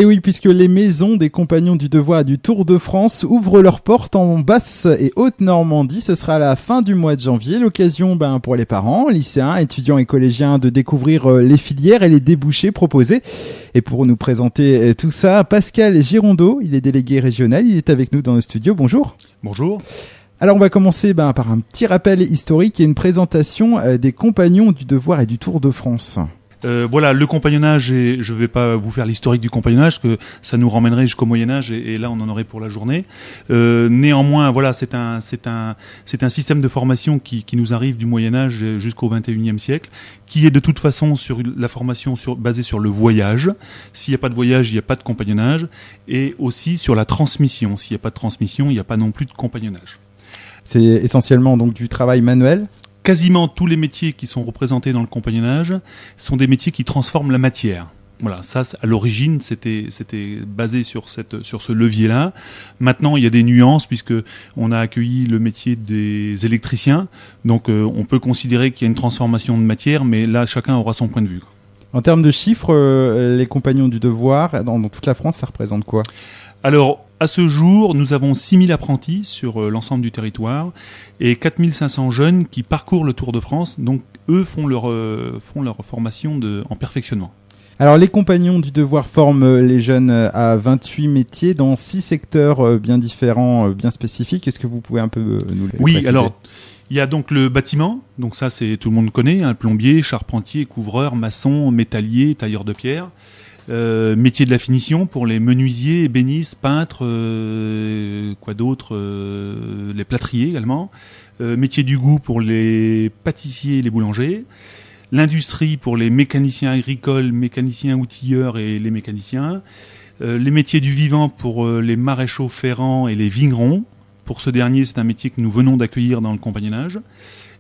Et oui, puisque les maisons des Compagnons du Devoir et du Tour de France ouvrent leurs portes en Basse et Haute-Normandie, ce sera à la fin du mois de janvier. L'occasion pour les parents, lycéens, étudiants et collégiens de découvrir les filières et les débouchés proposés. Et pour nous présenter tout ça, Pascal Girondeau, il est délégué régional, il est avec nous dans le studio. Bonjour. Bonjour. Alors on va commencer par un petit rappel historique et une présentation des Compagnons du Devoir et du Tour de France. Voilà, le compagnonnage, et je ne vais pas vous faire l'historique du compagnonnage, parce que ça nous ramènerait jusqu'au Moyen-Âge, et là on en aurait pour la journée. Néanmoins, voilà, c'est un système de formation qui nous arrive du Moyen-Âge jusqu'au XXIe siècle, qui est de toute façon sur la formation basée sur le voyage. S'il n'y a pas de voyage, il n'y a pas de compagnonnage, et aussi sur la transmission. S'il n'y a pas de transmission, il n'y a pas non plus de compagnonnage. C'est essentiellement donc du travail manuel ? Quasiment tous les métiers qui sont représentés dans le compagnonnage sont des métiers qui transforment la matière. Voilà, ça à l'origine c'était basé sur ce levier-là. Maintenant il y a des nuances puisque on a accueilli le métier des électriciens, donc on peut considérer qu'il y a une transformation de matière, mais là chacun aura son point de vue. En termes de chiffres, les Compagnons du Devoir dans toute la France, ça représente quoi ? Alors, à ce jour, nous avons 6000 apprentis sur l'ensemble du territoire et 4500 jeunes qui parcourent le Tour de France. Donc, eux font leur formation en perfectionnement. Alors, les Compagnons du Devoir forment les jeunes à 28 métiers dans 6 secteurs bien différents, bien spécifiques. Est-ce que vous pouvez un peu nous les préciser ? Oui, alors, il y a donc le bâtiment. Donc ça, tout le monde connaît, hein, plombier, charpentier, couvreur, maçon, métallier, tailleur de pierre. Métier de la finition pour les menuisiers, ébénistes, peintres, quoi d'autre, les plâtriers également. Métier du goût pour les pâtissiers et les boulangers. L'industrie pour les mécaniciens agricoles, mécaniciens outilleurs et les mécaniciens. Les métiers du vivant pour les maréchaux ferrants et les vignerons. Pour ce dernier, c'est un métier que nous venons d'accueillir dans le compagnonnage.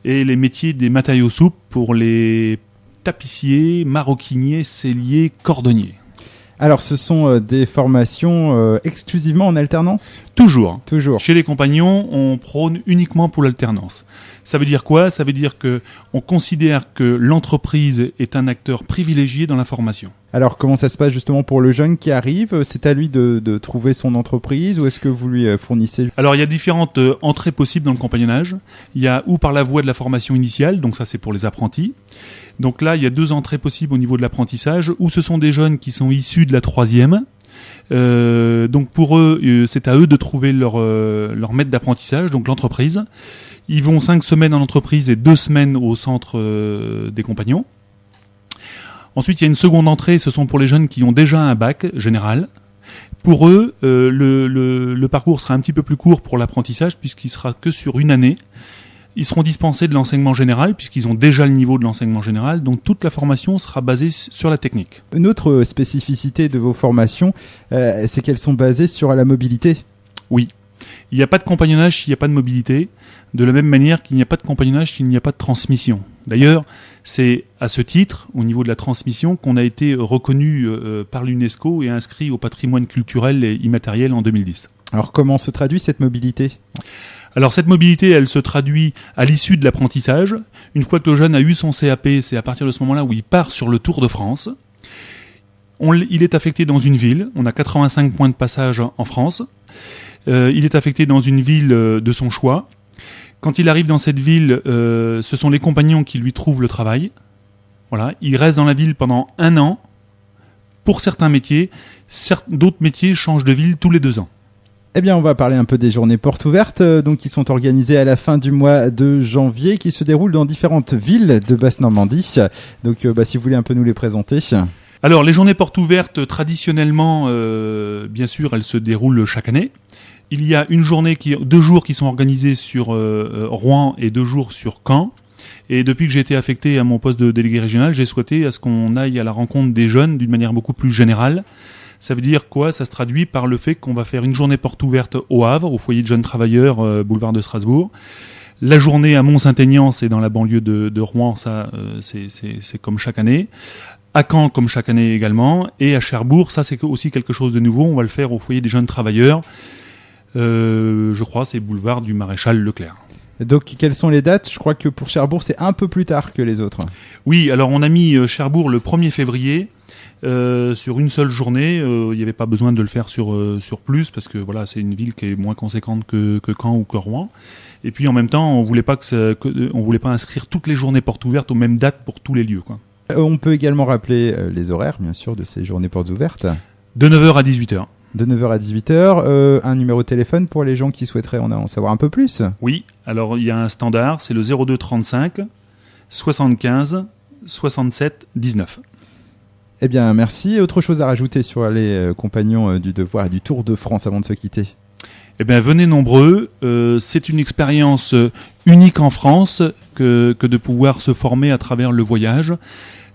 Et les métiers des matériaux souples pour les tapissiers, maroquiniers, selliers, cordonniers. Alors, ce sont des formations exclusivement en alternance ? Toujours. Chez les Compagnons, on prône uniquement pour l'alternance. Ça veut dire quoi ? Ça veut dire que on considère que l'entreprise est un acteur privilégié dans la formation. Alors, comment ça se passe justement pour le jeune qui arrive ? C'est à lui de trouver son entreprise ou est-ce que vous lui fournissez ? Alors, il y a différentes entrées possibles dans le compagnonnage. Il y a ou par la voie de la formation initiale, donc ça c'est pour les apprentis. Donc là, il y a 2 entrées possibles au niveau de l'apprentissage, où ce sont des jeunes qui sont issus de la 3e. Donc pour eux, c'est à eux de trouver leur maître d'apprentissage, donc l'entreprise. Ils vont 5 semaines en entreprise et 2 semaines au centre des Compagnons. Ensuite, il y a une seconde entrée, ce sont pour les jeunes qui ont déjà un bac général. Pour eux, le parcours sera un petit peu plus court pour l'apprentissage, puisqu'il sera que sur une année. Ils seront dispensés de l'enseignement général, puisqu'ils ont déjà le niveau de l'enseignement général, donc toute la formation sera basée sur la technique. Une autre spécificité de vos formations, c'est qu'elles sont basées sur la mobilité. Oui. Il n'y a pas de compagnonnage s'il n'y a pas de mobilité, de la même manière qu'il n'y a pas de compagnonnage s'il n'y a pas de transmission. D'ailleurs, c'est à ce titre, au niveau de la transmission, qu'on a été reconnu par l'UNESCO et inscrit au patrimoine culturel et immatériel en 2010. Alors comment se traduit cette mobilité ? Alors cette mobilité, elle se traduit à l'issue de l'apprentissage. Une fois que le jeune a eu son CAP, c'est à partir de ce moment-là où il part sur le Tour de France. Il est affecté dans une ville. On a 85 points de passage en France. Il est affecté dans une ville de son choix. Quand il arrive dans cette ville, ce sont les Compagnons qui lui trouvent le travail. Voilà, il reste dans la ville pendant 1 an. Pour certains métiers, d'autres métiers changent de ville tous les 2 ans. Eh bien, on va parler un peu des journées portes ouvertes, donc qui sont organisées à la fin du mois de janvier, qui se déroulent dans différentes villes de Basse-Normandie. Donc, si vous voulez un peu nous les présenter. Alors, les journées portes ouvertes, traditionnellement, bien sûr, elles se déroulent chaque année. Il y a 2 jours qui sont organisés sur Rouen et 2 jours sur Caen. Et depuis que j'ai été affecté à mon poste de délégué régional, j'ai souhaité à ce qu'on aille à la rencontre des jeunes d'une manière beaucoup plus générale. Ça veut dire quoi ? Ça se traduit par le fait qu'on va faire une journée porte ouverte au Havre, au foyer de jeunes travailleurs, boulevard de Strasbourg. La journée à Mont-Saint-Aignan, c'est dans la banlieue de Rouen, ça c'est comme chaque année. À Caen, comme chaque année également. Et à Cherbourg, ça c'est aussi quelque chose de nouveau. On va le faire au foyer des jeunes travailleurs. Je crois c'est boulevard du Maréchal Leclerc. Donc, quelles sont les dates? Je crois que pour Cherbourg, c'est un peu plus tard que les autres. Oui, alors on a mis Cherbourg le 1er février. Sur une seule journée, il n'y avait pas besoin de le faire sur plus, parce que voilà, c'est une ville qui est moins conséquente que Caen ou que Rouen. Et puis en même temps, on voulait pas on voulait pas inscrire toutes les journées portes ouvertes aux mêmes dates pour tous les lieux, quoi. On peut également rappeler les horaires, bien sûr, de ces journées portes ouvertes. De 9h à 18h. De 9h à 18h, un numéro de téléphone pour les gens qui souhaiteraient en savoir un peu plus. Oui, alors il y a un standard, c'est le 02 35 75 67 19. Eh bien, merci. Autre chose à rajouter sur les compagnons du Devoir et du Tour de France avant de se quitter? Eh bien, venez nombreux. C'est une expérience unique en France que de pouvoir se former à travers le voyage.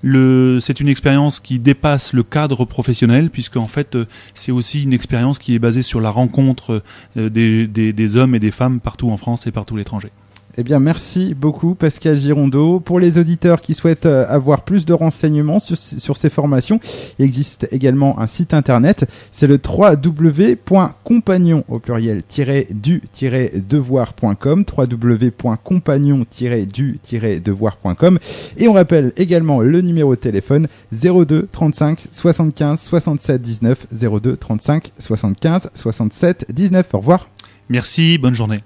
C'est une expérience qui dépasse le cadre professionnel, puisque en fait, c'est aussi une expérience qui est basée sur la rencontre des hommes et des femmes partout en France et partout à l'étranger. Eh bien, merci beaucoup Pascal Girondeau. Pour les auditeurs qui souhaitent avoir plus de renseignements sur ces formations, il existe également un site internet. C'est le www.compagnon au pluriel-du-devoir.com, www.compagnon-du-devoir.com. Et on rappelle également le numéro de téléphone 02 35 75 67 19, 02 35 75 67 19. Au revoir. Merci, bonne journée.